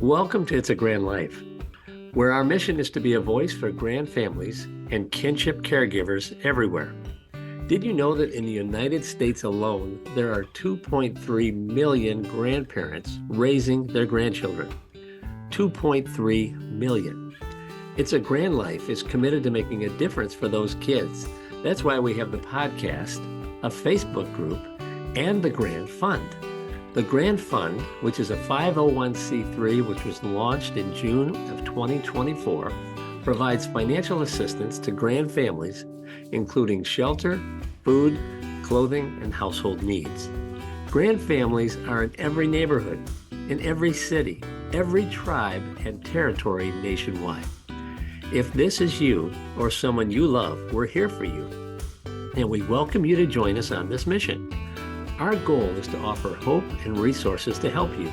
Welcome to It's a Grand Life, where our mission is to be a voice for grand families and kinship caregivers everywhere. Did you know that in the United States alone, there are 2.3 million grandparents raising their grandchildren? 2.3 million. It's a Grand Life is committed to making a difference for those kids. That's why we have the podcast, a Facebook group, and the Grand Fund. The Grand Fund, which is a 501c3 which was launched in June of 2024, provides financial assistance to grand families, including shelter, food, clothing, and household needs. Grand families are in every neighborhood, in every city, every tribe, and territory nationwide. If this is you or someone you love, we're here for you, and we welcome you to join us on this mission. Our goal is to offer hope and resources to help you.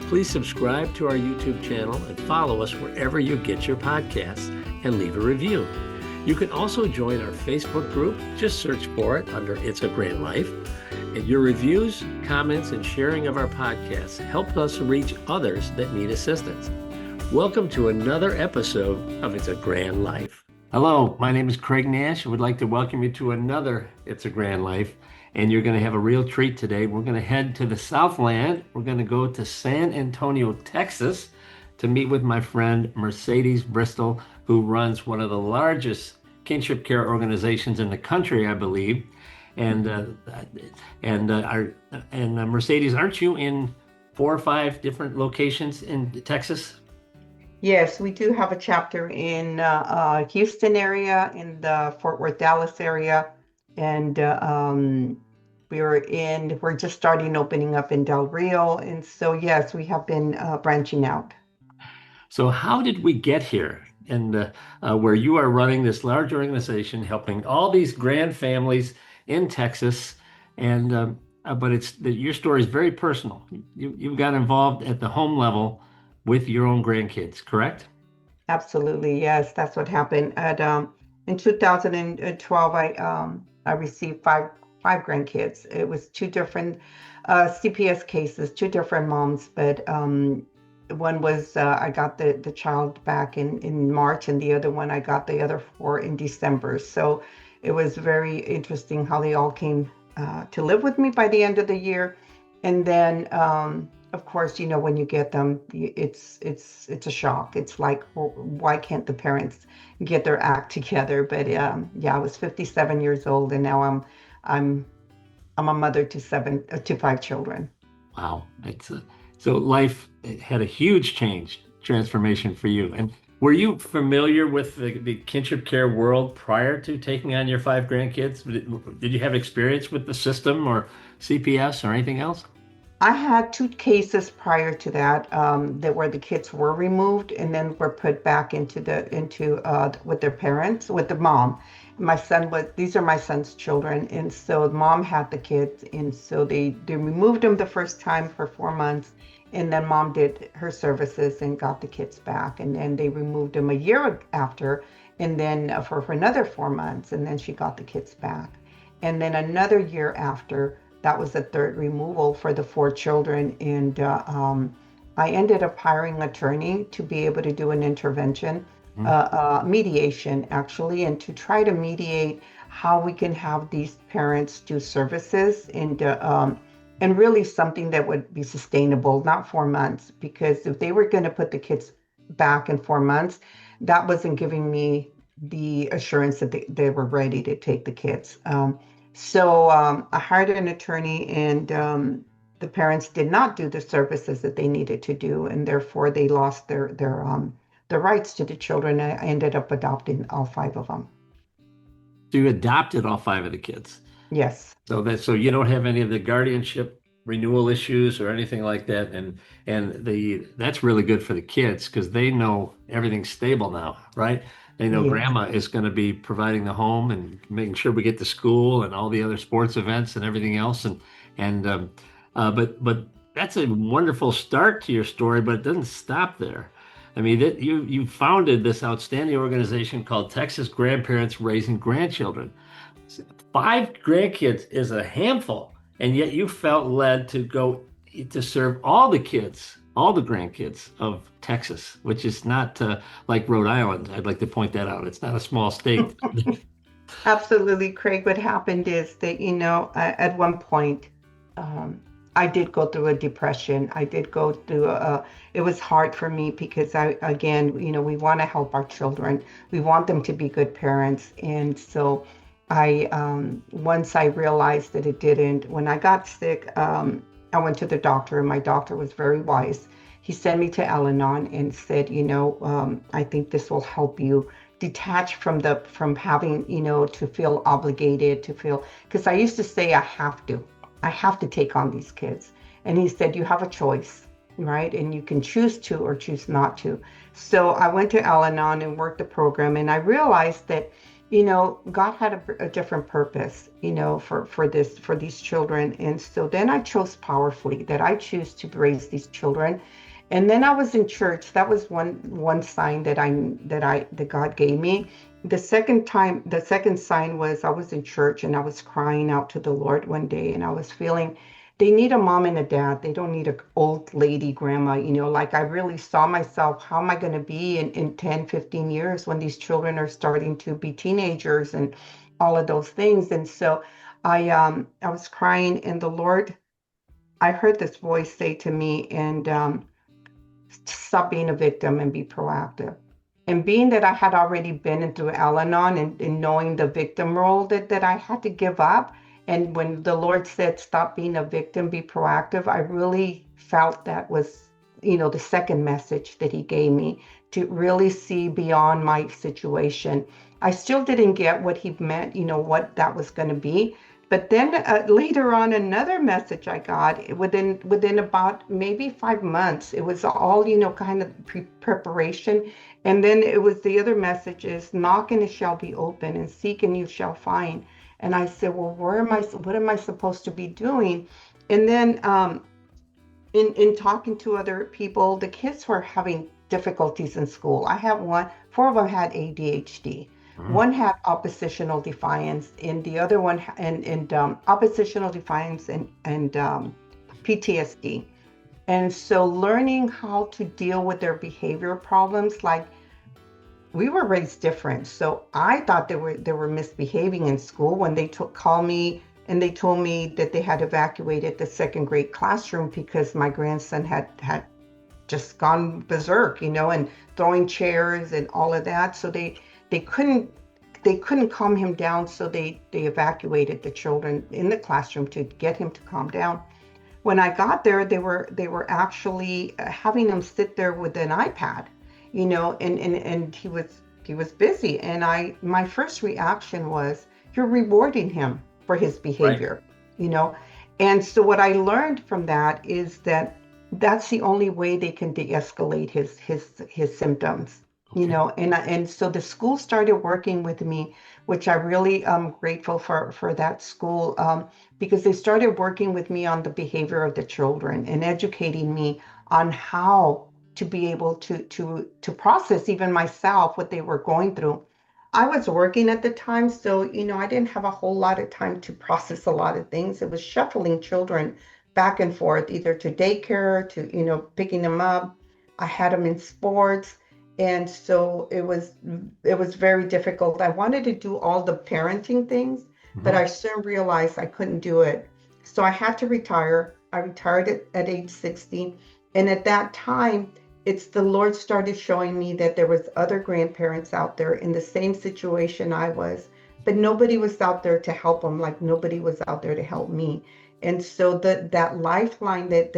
Please subscribe to our YouTube channel and follow us wherever you get your podcasts and leave a review. You can also join our Facebook group. Just search for it under It's a Grand Life. And your reviews, comments, and sharing of our podcasts help us reach others that need assistance. Welcome to another episode of It's a Grand Life. Hello, my name is Craig Nash. I would like to welcome you to another It's a Grand Life. And you're going to have a real treat today. We're going to head to the Southland. We're going to go to San Antonio, Texas, to meet with my friend Mercedes Bristol, who runs one of the largest kinship care organizations in the country, I believe. And Mercedes, aren't you in 4 or 5 different locations in Texas? Yes, we do have a chapter in Houston area, in the Fort Worth, Dallas area, and we're just starting opening up in Del Rio. And so, yes, we have been branching out. So how did we get here? And where you are running this large organization, helping all these grand families in Texas, and but your story is very personal. You got involved at the home level with your own grandkids, correct? Absolutely, yes, that's what happened. In 2012, I received five grandkids. It was 2 different CPS cases, 2 different moms, but one was I got the child back in March, and the other one I got the other 4 in December. So it was very interesting how they all came to live with me by the end of the year. And then of course, you know, when you get them, it's a shock. It's like, well, why can't the parents get their act together? But yeah, I was 57 years old, and now I'm a mother to 5 children. Wow, so life had a huge transformation for you. And were you familiar with the kinship care world prior to taking on your 5 grandkids? Did you have experience with the system or CPS or anything else? I had 2 cases prior to that, that where the kids were removed and then were put back into with their parents, with the mom. These are my son's children, and so mom had the kids, and so they removed them the first time for 4 months, and then mom did her services and got the kids back, and then they removed them a year after, and then for another 4 months, and then she got the kids back, and then another year after. That was the 3rd removal for the 4 children, and I ended up hiring an attorney to be able to do an intervention, mediation actually, and to try to mediate how we can have these parents do services and really something that would be sustainable, not 4 months, because if they were going to put the kids back in 4 months, that wasn't giving me the assurance that they were ready to take the kids. So I hired an attorney, and the parents did not do the services that they needed to do, and therefore they lost their rights to the children. I ended up adopting all 5 of them. So you adopted all 5 of the kids? Yes. So you don't have any of the guardianship renewal issues or anything like that, and that's really good for the kids because they know everything's stable now, right? They know grandma is going to be providing the home and making sure we get to school and all the other sports events and everything else. But that's a wonderful start to your story, but it doesn't stop there. I mean, you founded this outstanding organization called Texas Grandparents Raising Grandchildren. 5 grandkids is a handful, and yet you felt led to go to serve all the kids all the grandkids of Texas, which is not like Rhode Island. I'd like to point that out. It's not a small state. Absolutely, Craig. What happened is that, at one point, um, I did go through a depression. I did go through it was hard for me because again, we want to help our children. We want them to be good parents. And so once I realized that it didn't, when I got sick, I went to the doctor and my doctor was very wise. He sent me to Al-Anon and said, I think this will help you detach from having to feel obligated to feel, because I used to say I have to take on these kids, and he said you have a choice, right, and you can choose to or choose not to. So I went to Al-Anon and worked the program, and I realized that God had a different purpose for these children. And so then I chose powerfully that I choose to raise these children. And then I was in church. That was one sign that God gave me. The second sign was I was in church and I was crying out to the Lord one day, and I was feeling they need a mom and a dad. They don't need an old lady grandma, like I really saw myself, how am I going to be in 10, 15 years when these children are starting to be teenagers and all of those things. And so I was crying, and the Lord, I heard this voice say to me, and stop being a victim and be proactive. And being that I had already been into Al-Anon, and knowing the victim role that I had to give up, and when the Lord said, stop being a victim, be proactive, I really felt that was, the second message that he gave me, to really see beyond my situation. I still didn't get what he meant, what that was going to be. But then later on, another message I got within about maybe 5 months. It was all, kind of preparation. And then it was the other message is, knock and it shall be open, and seek and you shall find. And I said, well, what am I supposed to be doing? And then in talking to other people, the kids were having difficulties in school. I have four of them had ADHD. Mhm. One had oppositional defiance, and the other one and oppositional defiance and PTSD. And so learning how to deal with their behavior problems, like we were raised different. So I thought they were misbehaving in school when they called me and they told me that they had evacuated the second grade classroom because my grandson had just gone berserk, and throwing chairs and all of that. So they couldn't calm him down. So they evacuated the children in the classroom to get him to calm down. When I got there, they were actually having him sit there with an iPad, and he was busy. And my first reaction was, you're rewarding him for his Right. behavior, you know. And so what I learned from that is that that's the only way they can de-escalate his symptoms, Okay. and so the school started working with me, which I really am grateful for that school, because they started working with me on the behavior of the children and educating me on how to be able to process even myself what they were going through. I was working at the time, so I didn't have a whole lot of time to process a lot of things. It was shuffling children back and forth, either to daycare, to picking them up. I had them in sports, and so it was very difficult. I wanted to do all the parenting things, but Mhm. I soon realized I couldn't do it. So I had to retire. I retired at age 60, and at that time, it's the Lord started showing me that there was other grandparents out there in the same situation I was, but nobody was out there to help them, like nobody was out there to help me. And so that lifeline that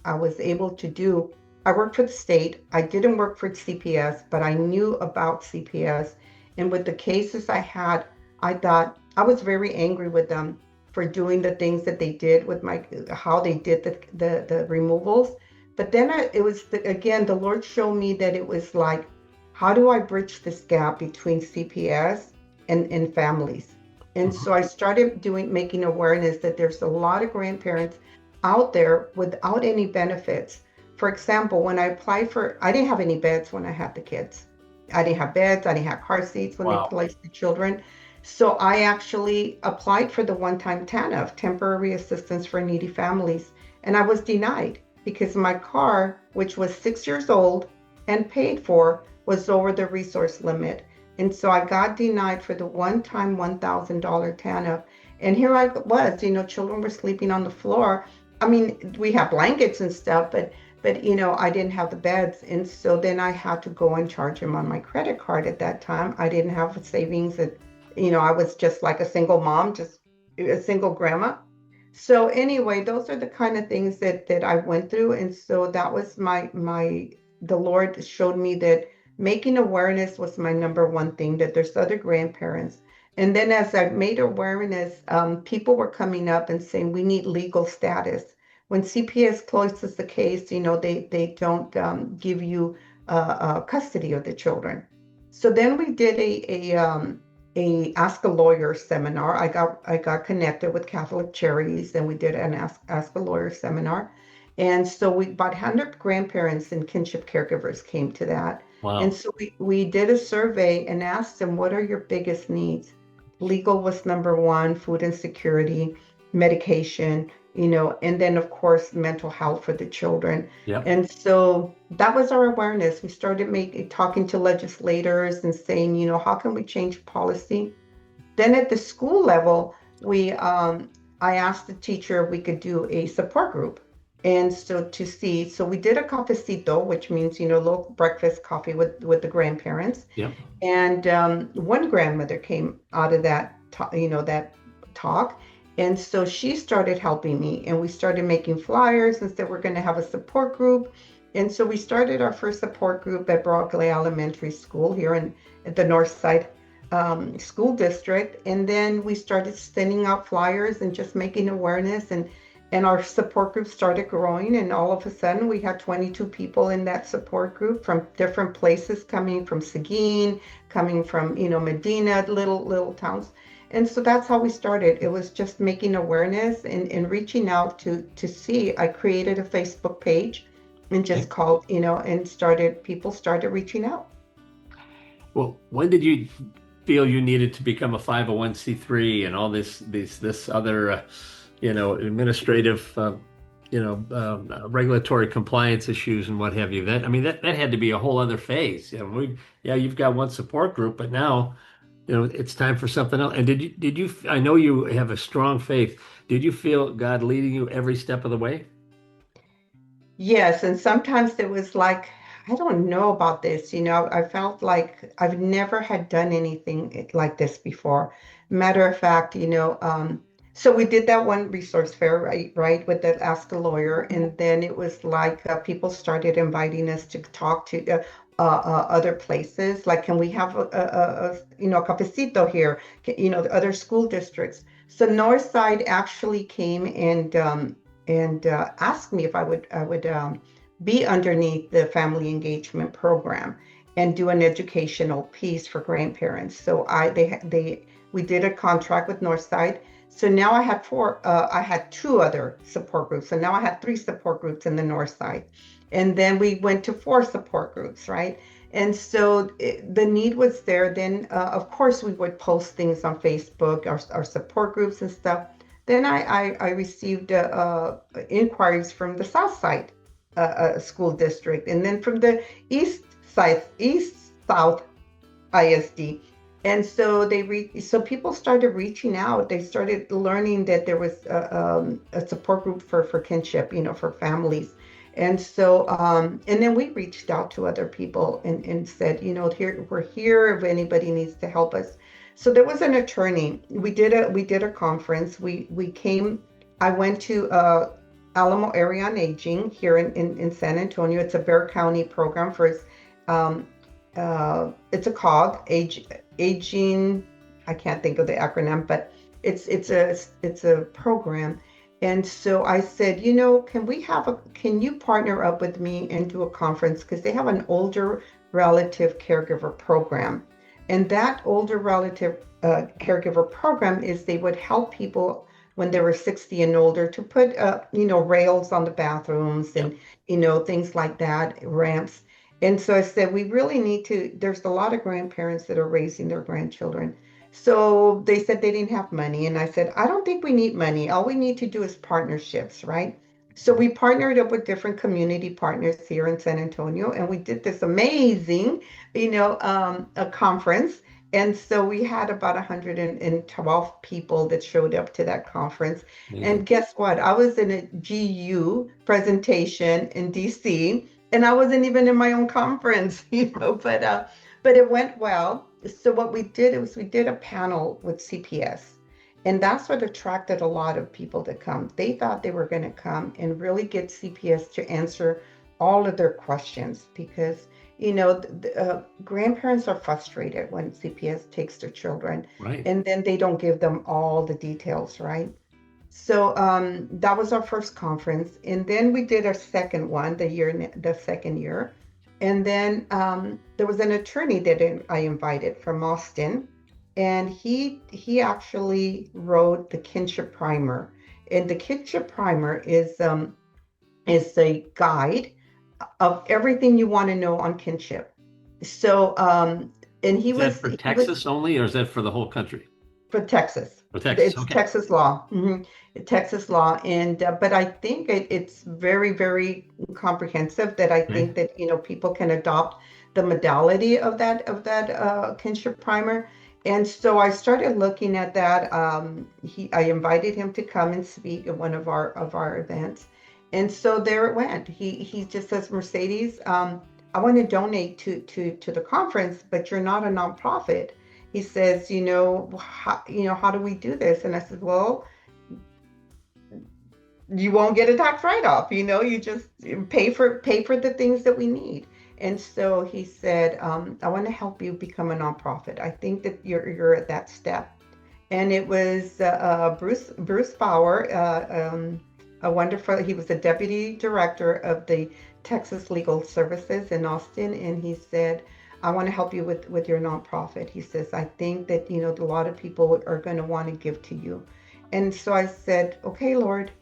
I was able to do. I worked for the state. I didn't work for CPS, but I knew about CPS. And with the cases I had, I thought I was very angry with them for doing the things that they did with how they did the removals. But then it was again, the Lord showed me that it was like, how do I bridge this gap between CPS and families? And Mhm. so I started making awareness that there's a lot of grandparents out there without any benefits. For example, when I applied I didn't have any beds when I had the kids. I didn't have beds, I didn't have car seats when they Wow. placed the children. So I actually applied for the one-time TANF, temporary assistance for needy families, and I was denied. because my car, which was 6 years old and paid for, was over the resource limit. And so I got denied for the one time $1,000 TANF. And here I was, children were sleeping on the floor. I mean, we have blankets and stuff, but I didn't have the beds. And so then I had to go and charge him on my credit card at that time. I didn't have savings. I was just like a single mom, just a single grandma. So anyway, those are the kind of things that I went through. And so that was the Lord showed me that making awareness was my number one thing, that there's other grandparents. And then as I made awareness, people were coming up and saying, we need legal status. When CPS closes the case, they don't give you custody of the children. So then we did a Ask a Lawyer seminar. I got connected with Catholic Charities, and we did an Ask a Lawyer seminar. And so we about 100 grandparents and kinship caregivers came to that. And Wow. so we did a survey and asked them, what are your biggest needs? Legal was number one, food insecurity, medication, and then of course mental health for the children. Yep. And so that was our awareness. We started talking to legislators and saying, how can we change policy? Then at the school level, I asked the teacher if we could do a support group. And so we did a cafecito, which means, little breakfast coffee with the grandparents. Yep. And one grandmother came out of that talk. And so she started helping me, and we started making flyers and said we're going to have a support group. And so we started our first support group at Broadway Elementary School here at the North Side School District. And then we started sending out flyers and just making awareness. And our support group started growing, and all of a sudden we had 22 people in that support group from different places, coming from Seguin, coming from Medina, little towns. And so that's how we started. It was just making awareness and reaching out to see. I created a Facebook page and just Okay. called, and people started reaching out. Well, when did you feel you needed to become a 501c3 and all this other, administrative, regulatory compliance issues and what have you? That had to be a whole other phase. You've got one support group, but now, it's time for something else. And did you, I know you have a strong faith. Did you feel God leading you every step of the way? Yes, and sometimes it was like, I don't know about this. I felt like I've never had done anything like this before. Matter of fact, so we did that one resource fair, right, with the Ask a Lawyer, and then it was like people started inviting us to talk to other places. Like, can we have a cafecito here? The other school districts. So Northside actually came and asked me if I would be underneath the family engagement program and do an educational piece for grandparents. So we did a contract with Northside. So now I had two other support groups. So now I had three support groups in the North Side. And then we went to four support groups, right? And so the need was there. Then, of course, we would post things on Facebook, our support groups and stuff. Then I received inquiries from the South Side school district, and then from the East South ISD. And so so people started reaching out. They started learning that there was a support group for kinship, for families. And so, and then we reached out to other people and said, here we're here if anybody needs to help us. So there was an attorney. We did a conference. We came. I went to Alamo Area on Aging here in San Antonio. It's a Bexar County program for um, it's a COG, aging. I can't think of the acronym, but it's a program. And so I said, can you partner up with me and do a conference? Because they have an older relative caregiver program. And that older relative caregiver program is they would help people when they were 60 and older to put, rails on the bathrooms Yep. and, things like that, ramps. And so I said, we really need there's a lot of grandparents that are raising their grandchildren. So they said they didn't have money. And I said, I don't think we need money. All we need to do is partnerships, right? So we partnered up with different community partners here in San Antonio, and we did this amazing, a conference. And so we had about 112 people that showed up to that conference. Amazing. And guess what? I was in a GU presentation in DC, and I wasn't even in my own conference, but it went well. So what we did was we did a panel with CPS. And that's what attracted a lot of people to come. They thought they were going to come and really get CPS to answer all of their questions because, grandparents are frustrated when CPS takes their children Right. and then they don't give them all the details, right? So that was our first conference. And then we did our second one, the second year. And then there was an attorney that I invited from Austin, and he actually wrote the kinship primer. And the kinship primer is a guide of everything you want to know on kinship. So and Is that for he was Texas only, or is that for the whole country? for Texas. For Texas. It's Okay. Texas law. Texas law, and but I think it's very, very comprehensive. That I Okay. think that people can adopt the modality of that kinship primer. And so I started looking at that. I invited him to come and speak at one of our events, and so there it went. He just says, Mercedes, I want to donate to the conference, but you're not a nonprofit. He says, how do we do this? And I said, well, you won't get a tax write-off. You just pay for the things that we need. And so he said, I want to help you become a nonprofit. I think that you're at that step. And it was Bruce Bauer, a wonderful. He was the deputy director of the Texas Legal Services in Austin, and he said, "I want to help you with your nonprofit." He says, "I think that a lot of people are going to want to give to you," and so I said, "Okay, Lord,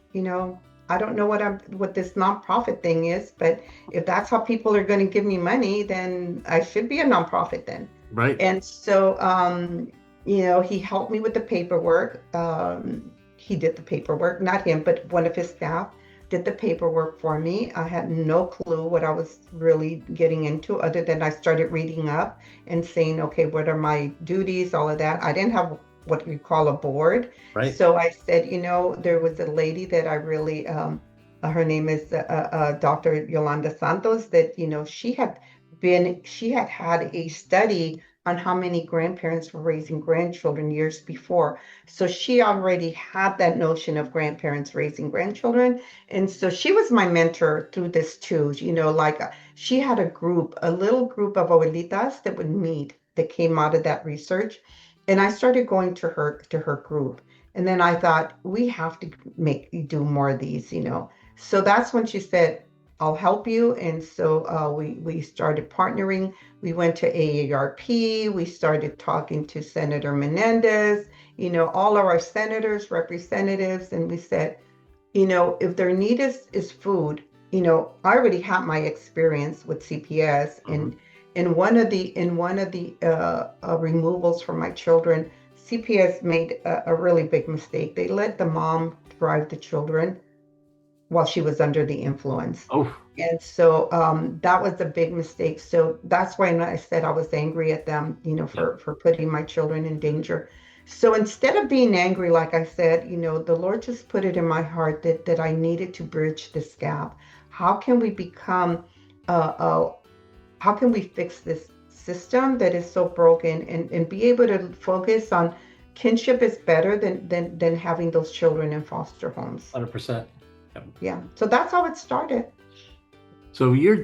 I don't know what this nonprofit thing is, but if that's how people are going to give me money, then I should be a nonprofit then." Right. And so, he helped me with the paperwork. He did the paperwork, not him, but one of his staff did the paperwork for me. I had no clue what I was really getting into, other than I started reading up and saying, okay, what are my duties, all of that. I didn't have what we call a board. Right. So I said, there was a lady that I really, her name is Dr. Yolanda Santos, that, she had a study on how many grandparents were raising grandchildren years before. So she already had that notion of grandparents raising grandchildren. And so she was my mentor through this too. Like she had a little group of abuelitas that would meet that came out of that research. And I started going to her group. And then I thought, we have to do more of these. So that's when she said, I'll help you. And so we started partnering. We went to AARP. We started talking to Senator Menendez, all of our senators, representatives, and we said, if their need is food, I already had my experience with CPS, Mhm. and in one of the removals for my children, CPS made a really big mistake. They let the mom drive the children while she was under the influence. Oh, And so that was a big mistake. So that's why I said I was angry at them, yeah. for putting my children in danger. So instead of being angry, like I said, the Lord just put it in my heart that I needed to bridge this gap. How can we become, how can we fix this system that is so broken, and be able to focus on kinship is better than having those children in foster homes. 100%. Yep. Yeah. So that's how it started. So you're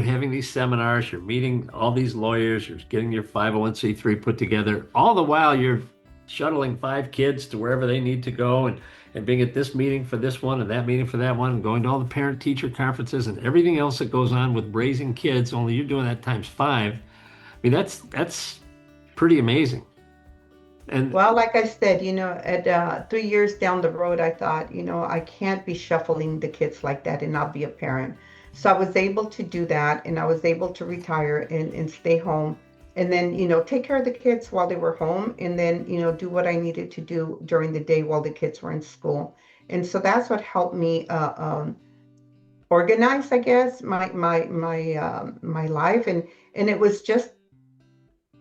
having these seminars, you're meeting all these lawyers, you're getting your 501(c)(3) put together. All the while you're shuttling 5 kids to wherever they need to go, and being at this meeting for this one and that meeting for that one, and going to all the parent teacher conferences and everything else that goes on with raising kids, only you're doing that times 5. I mean, that's pretty amazing. And Well, like I said, at 3 years down the road, I thought, I can't be shuffling the kids like that and not be a parent. So I was able to do that, and I was able to retire and stay home, and then, take care of the kids while they were home, and then, do what I needed to do during the day while the kids were in school. And so that's what helped me organize, I guess, my life. And it was just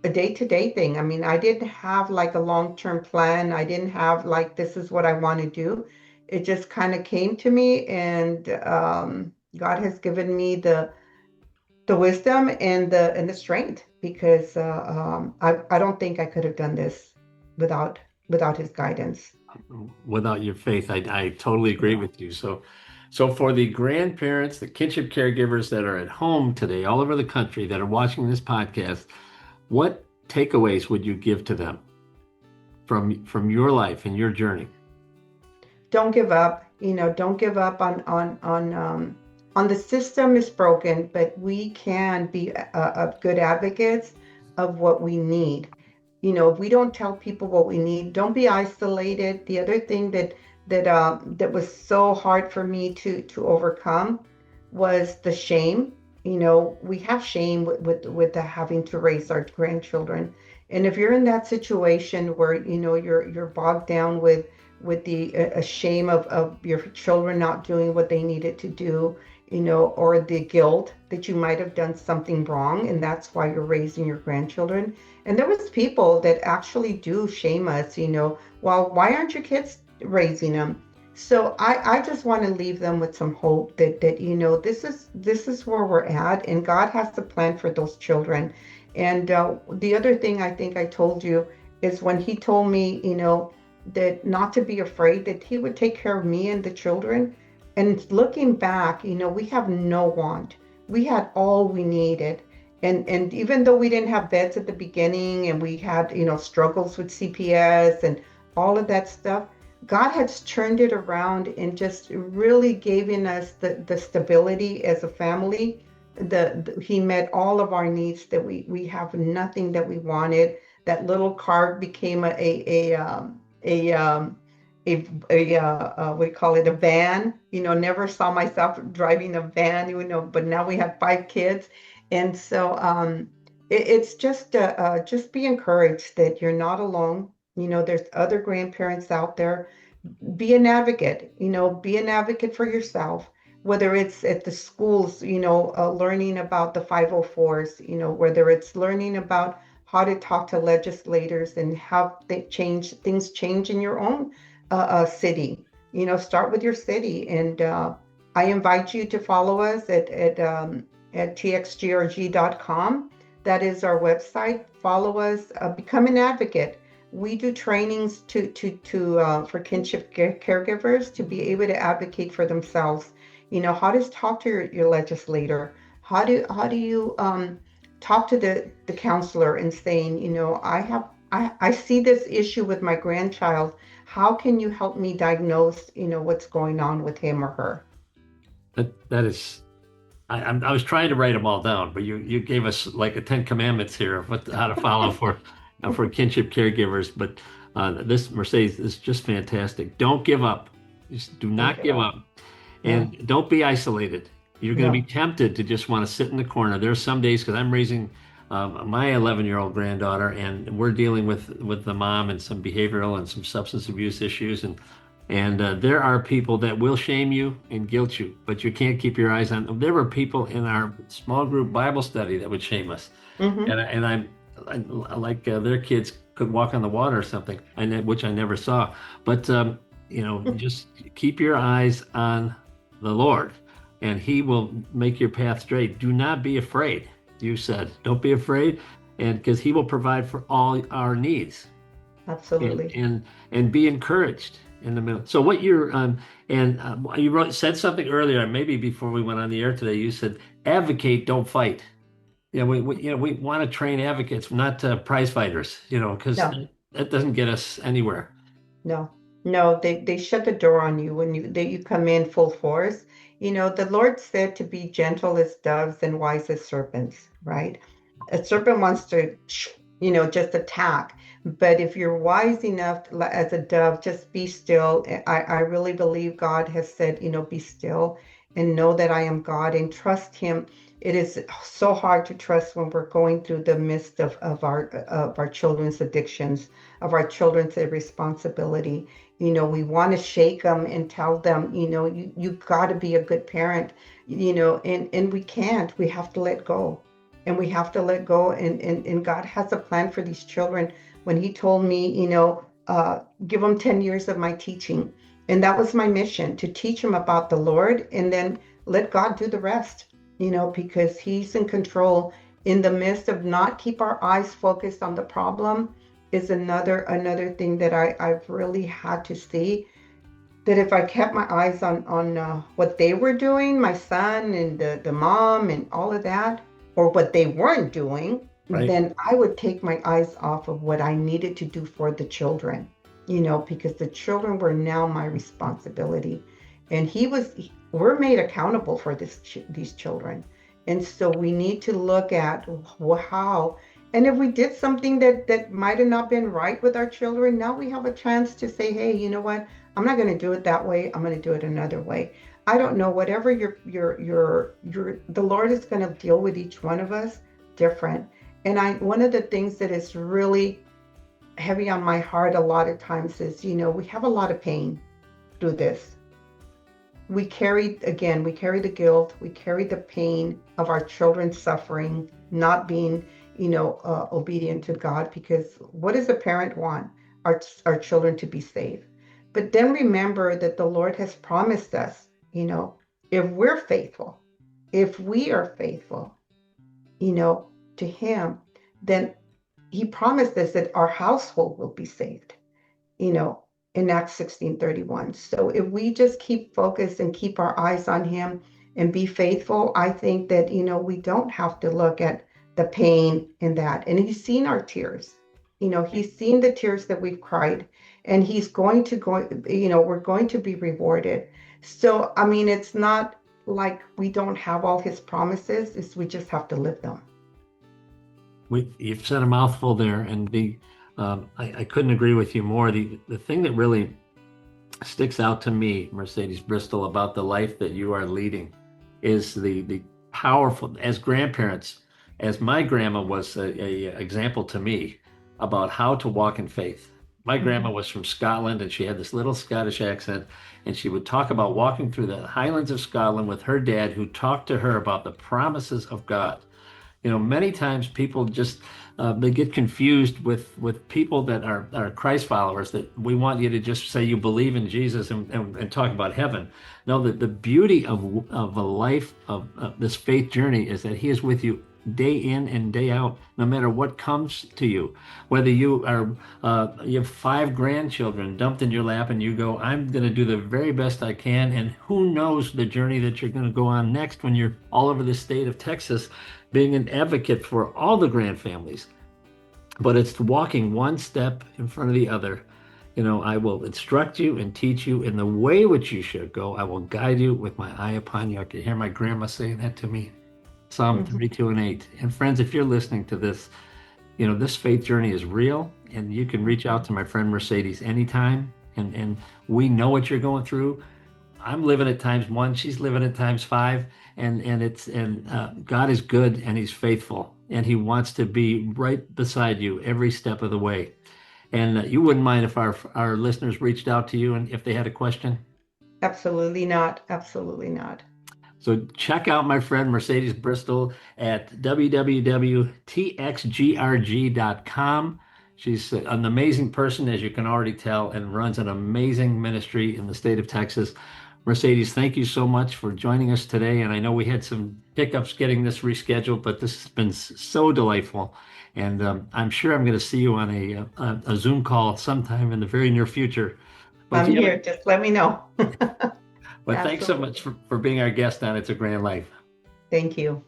a day-to-day thing. I mean, I didn't have like a long-term plan. I didn't have like, this is what I want to do. It just kind of came to me, and God has given me the wisdom and the strength, because I don't think I could have done this without his guidance. Without your faith, I totally agree Yeah. with you. So for the grandparents, the kinship caregivers that are at home today, all over the country that are watching this podcast, what takeaways would you give to them from your life and your journey? Don't give up. Don't give up on the system is broken, but we can be a good advocates of what we need. If we don't tell people what we need, don't be isolated. The other thing that was so hard for me to overcome was the shame. We have shame with the having to raise our grandchildren. And if you're in that situation where you're bogged down with the shame of your children not doing what they needed to do, or the guilt that you might have done something wrong, and that's why you're raising your grandchildren. And there was people that actually do shame us, well, why aren't your kids raising them? So I just want to leave them with some hope that this is where we're at, and God has a plan for those children. And the other thing I think I told you is when He told me, that not to be afraid, that He would take care of me and the children. And looking back, we have no want. We had all we needed. And even though we didn't have beds at the beginning, and we had, struggles with CPS and all of that stuff, God has turned it around and just really giving us the stability as a family. He met all of our needs, that we have nothing that we wanted. That little car became a what do you call it, a van. Never saw myself driving a van, but now we have 5 kids. And so it's just be encouraged that you're not alone. There's other grandparents out there. Be an advocate, be an advocate for yourself, whether it's at the schools, learning about the 504s, whether it's learning about how to talk to legislators and how things change in your own city. Start with your city. And I invite you to follow us at txgrg.com. That is our website. Follow us, become an advocate. We do trainings for kinship caregivers to be able to advocate for themselves. How to talk to your legislator. How do you talk to the counselor and saying, I see this issue with my grandchild. How can you help me diagnose, what's going on with him or her? That is, I was trying to write them all down, but you gave us like a 10 commandments here of how to follow for kinship caregivers. But this Mercedes is just fantastic. Don't give up. Just do Don't not give give up. up, Yeah. and don't be isolated. You're going to be No. tempted to just want to sit in the corner. There's some days because I'm raising my 11-year-old granddaughter, and we're dealing with the mom and some behavioral and some substance abuse issues, and there are people that will shame you and guilt you, but you can't keep your eyes on them. There were people in our small group Bible study that would shame us, Hmm. and I like their kids could walk on the water or something, which I never saw. But just keep your eyes on the Lord, and He will make your path straight. Do not be afraid. You said, don't be afraid, and because He will provide for all our needs, and Absolutely. and and be encouraged in the middle. So what you're and you said something earlier, maybe before we went on the air today. You said, advocate, don't fight. Yeah, we want to train advocates, not prize fighters, because No. that doesn't get us anywhere. No, no, they shut the door on you when you come in full force. The Lord said to be gentle as doves and wise as serpents, right? A serpent wants to, just attack. But if you're wise enough as a dove, just be still. I really believe God has said, be still and know that I am God and trust him. It is so hard to trust when we're going through the midst of our children's addictions, of our children's irresponsibility. We want to shake them and tell them, you got to be a good parent, and we can't. We have to let go. And we have to let go. And God has a plan for these children. When he told me, give them 10 years of my teaching. And that was my mission, to teach them about the Lord and then let God do the rest, because he's in control. In the midst of not keep our eyes focused on the problem is another thing that I've really had to see, that if I kept my eyes on what they were doing, my son and the mom and all of that, or what they weren't doing, Right. then I would take my eyes off of what I needed to do for the children, because the children were now my responsibility. And we're made accountable for these children. And so we need to look at how, and if we did something that might have not been right with our children, now we have a chance to say, hey, you know what? I'm not going to do it that way. I'm going to do it another way. I don't know, whatever the Lord is going to deal with each one of us different. And one of the things that is really heavy on my heart a lot of times is, we have a lot of pain through this. We carry the guilt, we carry the pain of our children suffering, not being, obedient to God, because what does a parent want? Our children to be saved. But then remember that the Lord has promised us, if we're faithful, if we are faithful, to him, then he promised us that our household will be saved, in Acts 16:31. So if we just keep focused and keep our eyes on him and be faithful, I think that, we don't have to look at the pain in that. And he's seen our tears. He's seen the tears that we've cried, and he's going to we're going to be rewarded. So, I mean, it's not like we don't have all his promises, it's we just have to live them. You've said a mouthful there, and I couldn't agree with you more. The thing that really sticks out to me, Mercedes Bristol, about the life that you are leading is the powerful, as grandparents, as my grandma was a example to me about how to walk in faith. My grandma was from Scotland, and she had this little Scottish accent, and she would talk about walking through the Highlands of Scotland with her dad, who talked to her about the promises of God. Many times people just they get confused with people that are Christ followers, that we want you to just say you believe in Jesus and talk about heaven. No, the beauty of a life of this faith journey is that he is with you day in and day out, no matter what comes to you. Whether you have 5 grandchildren dumped in your lap and you go, I'm going to do the very best I can, and who knows the journey that you're going to go on next when you're all over the state of Texas being an advocate for all the grand families. But it's walking one step in front of the other. I will instruct you and teach you in the way which you should go. I will guide you with my eye upon you. I can hear my grandma saying that to me. Psalm 32:8. And friends, if you're listening to this, this faith journey is real, and you can reach out to my friend Mercedes anytime. And we know what you're going through. I'm living at times 1, she's living at times 5, and God is good, and he's faithful, and he wants to be right beside you every step of the way. And you wouldn't mind if our listeners reached out to you and if they had a question? Absolutely not. Absolutely not. So check out my friend Mercedes Bristol at www.txgrg.com. She's an amazing person, as you can already tell, and runs an amazing ministry in the state of Texas. Mercedes, thank you so much for joining us today. And I know we had some hiccups getting this rescheduled, but this has been so delightful. And I'm sure I'm going to see you on a Zoom call sometime in the very near future. But I'm here. Just let me know. But thanks so much for being our guest on It's a Grand Life. Thank you.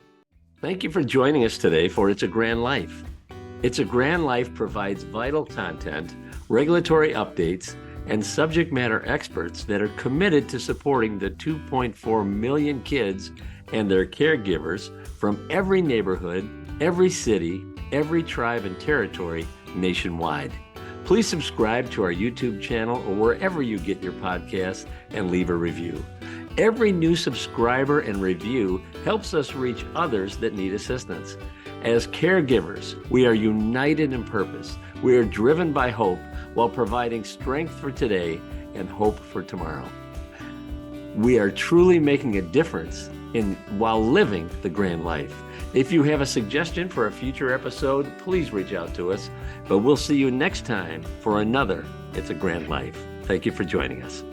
Thank you for joining us today for It's a Grand Life. It's a Grand Life provides vital content, regulatory updates, and subject matter experts that are committed to supporting the 2.4 million kids and their caregivers from every neighborhood, every city, every tribe and territory nationwide. Please subscribe to our YouTube channel or wherever you get your podcasts and leave a review. Every new subscriber and review helps us reach others that need assistance. As caregivers, we are united in purpose. We are driven by hope while providing strength for today and hope for tomorrow. We are truly making a difference while living the grand life. If you have a suggestion for a future episode, please reach out to us. But we'll see you next time for another It's a Grand Life. Thank you for joining us.